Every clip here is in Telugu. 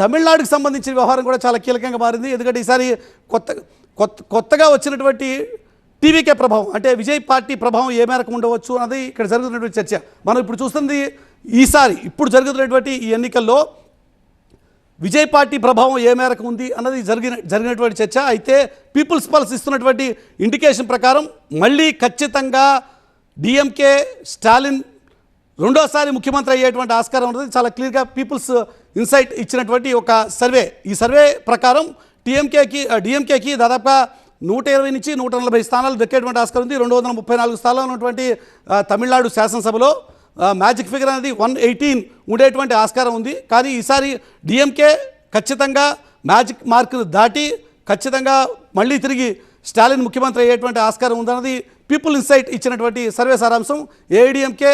తమిళనాడుకి సంబంధించిన వ్యవహారం కూడా చాలా కీలకంగా మారింది. ఎందుకంటే ఈసారి కొత్తగా వచ్చినటువంటి టీవీకే ప్రభావం అంటే విజయ్ పార్టీ ప్రభావం ఏ మేరకు ఉండవచ్చు అన్నది ఇక్కడ జరుగుతున్నటువంటి చర్చ. మనం ఇప్పుడు చూస్తుంది ఇప్పుడు జరుగుతున్నటువంటి ఈ ఎన్నికల్లో విజయ్ పార్టీ ప్రభావం ఏ మేరకు ఉంది అన్నది జరిగినటువంటి చర్చ. అయితే పీపుల్స్ పల్స్ ఇస్తున్నటువంటి ఇండికేషన్ ప్రకారం మళ్ళీ ఖచ్చితంగా డిఎంకే స్టాలిన్ రెండోసారి ముఖ్యమంత్రి అయ్యేటువంటి ఆస్కారం ఉన్నది. చాలా క్లియర్గా పీపుల్స్ ఇన్సైట్ ఇచ్చినటువంటి ఒక సర్వే. ఈ సర్వే ప్రకారం డిఎంకేకి దాదాపుగా 120 నుంచి 140 స్థానాలు దక్కేటువంటి ఆస్కారం ఉంది. 234 స్థానాలు ఉన్నటువంటి తమిళనాడు శాసనసభలో మ్యాజిక్ ఫిగర్ అనేది 118 ఉండేటువంటి ఆస్కారం ఉంది. కానీ ఈసారి డిఎంకే ఖచ్చితంగా మ్యాజిక్ మార్కును దాటి ఖచ్చితంగా మళ్ళీ తిరిగి స్టాలిన్ ముఖ్యమంత్రి అయ్యేటువంటి ఆస్కారం ఉందన్నది పీపుల్ ఇన్సైట్ ఇచ్చినటువంటి సర్వే సారాంశం. ఏఐడిఎంకే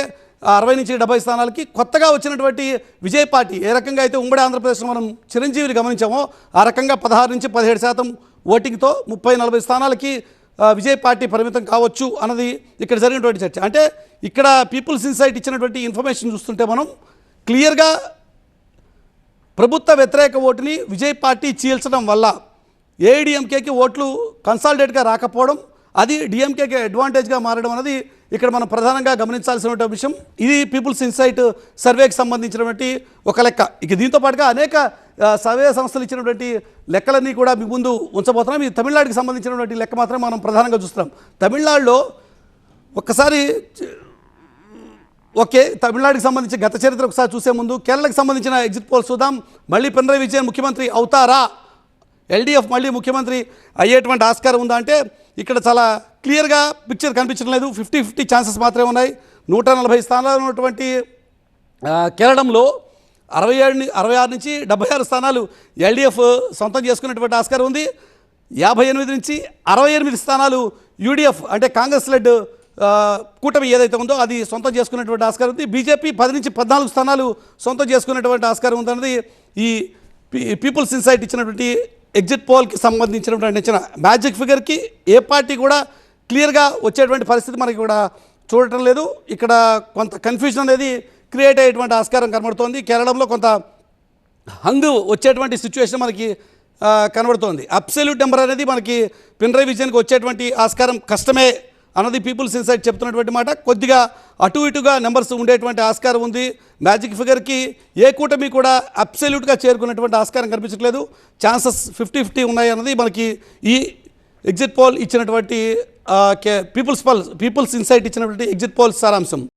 60 నుంచి 70 స్థానాలకి, కొత్తగా వచ్చినటువంటి విజయ్ పార్టీ ఏ రకంగా అయితే ఉమ్మడి ఆంధ్రప్రదేశ్లో మనం చిరంజీవిని గమనించామో ఆ రకంగా 16 నుంచి 17% ఓటింగ్తో 30-40 స్థానాలకి విజయ్ పార్టీ పరిమితం కావచ్చు అన్నది ఇక్కడ జరిగినటువంటి చర్చ. అంటే ఇక్కడ పీపుల్స్ ఇన్సైట్ ఇచ్చినటువంటి ఇన్ఫర్మేషన్ చూస్తుంటే మనం క్లియర్గా ప్రభుత్వ వ్యతిరేక ఓటుని విజయ్ పార్టీ చీల్చడం వల్ల ఏఐడిఎంకేకి ఓట్లు కన్సాలిడేట్గా రాకపోవడం, అది డిఎంకేకి అడ్వాంటేజ్గా మారడం అనేది ఇక్కడ మనం ప్రధానంగా గమనించాల్సినటువంటి విషయం. ఇది పీపుల్స్ ఇన్సైట్ సర్వేకి సంబంధించినటువంటి ఒక లెక్క. ఇక దీంతో పాటుగా అనేక సర్వే సంస్థలు ఇచ్చినటువంటి లెక్కలన్నీ కూడా మీ ముందు ఉంచబోతున్నాం. ఇది తమిళనాడుకి సంబంధించినటువంటి లెక్క మాత్రమే మనం ప్రధానంగా చూస్తున్నాం. తమిళనాడులో ఒక్కసారి తమిళనాడుకి సంబంధించి గత చరిత్ర ఒకసారి చూసే ముందు కేరళకు సంబంధించిన ఎగ్జిట్ పోల్స్ చూద్దాం. మళ్ళీ పినరయి విజయన్ ముఖ్యమంత్రి అవుతారా, ఎల్డీఎఫ్ మళ్ళీ ముఖ్యమంత్రి అయ్యేటువంటి ఆస్కారం ఉందా అంటే ఇక్కడ చాలా క్లియర్గా పిక్చర్ కనిపించడం లేదు. 50-50 ఛాన్సెస్ మాత్రమే ఉన్నాయి. 140 స్థానాలు ఉన్నటువంటి కేరళంలో 66 నుంచి 76 స్థానాలు ఎల్డీఎఫ్ సొంతం చేసుకున్నటువంటి ఆస్కారం ఉంది. 58 నుంచి 68 స్థానాలు యూడీఎఫ్ అంటే కాంగ్రెస్ లెడ్ కూటమి ఏదైతే ఉందో అది సొంతం చేసుకున్నటువంటి ఆస్కారం ఉంది. బీజేపీ 10 నుంచి 14 స్థానాలు సొంతం చేసుకున్నటువంటి ఆస్కారం ఉందన్నది ఈ పీపుల్స్ ఇన్సైట్ ఇచ్చినటువంటి ఎగ్జిట్ పోల్కి సంబంధించినటువంటి అంచనా. మ్యాజిక్ ఫిగర్కి ఏ పార్టీ కూడా క్లియర్గా వచ్చేటువంటి పరిస్థితి మనకి కూడా చూడటం లేదు. ఇక్కడ కొంత కన్ఫ్యూజన్ అనేది క్రియేట్ అయ్యేటువంటి ఆస్కారం కనబడుతోంది. కేరళంలో కొంత హంగు వచ్చేటువంటి సిచ్యువేషన్ మనకి కనబడుతోంది. అబ్సల్యూట్ నెంబర్ అనేది మనకి పినరయి విజయన్కి వచ్చేటువంటి ఆస్కారం కష్టమే అన్నది పీపుల్స్ ఇన్సైట్ చెప్తున్నటువంటి మాట. కొద్దిగా అటు ఇటుగా నెంబర్స్ ఉండేటువంటి ఆస్కారం ఉంది. మ్యాజిక్ ఫిగర్కి ఏ కూటమి కూడా అబ్సల్యూట్గా చేరుకున్నటువంటి ఆస్కారం కనిపించట్లేదు. ఛాన్సెస్ 50-50 ఉన్నాయి అన్నది మనకి ఈ ఎగ్జిట్ పోల్ ఇచ్చినటువంటి పీపుల్స్ ఇన్సైట్ ఇచ్చినటువంటి ఎగ్జిట్ పోల్ సారాంశం.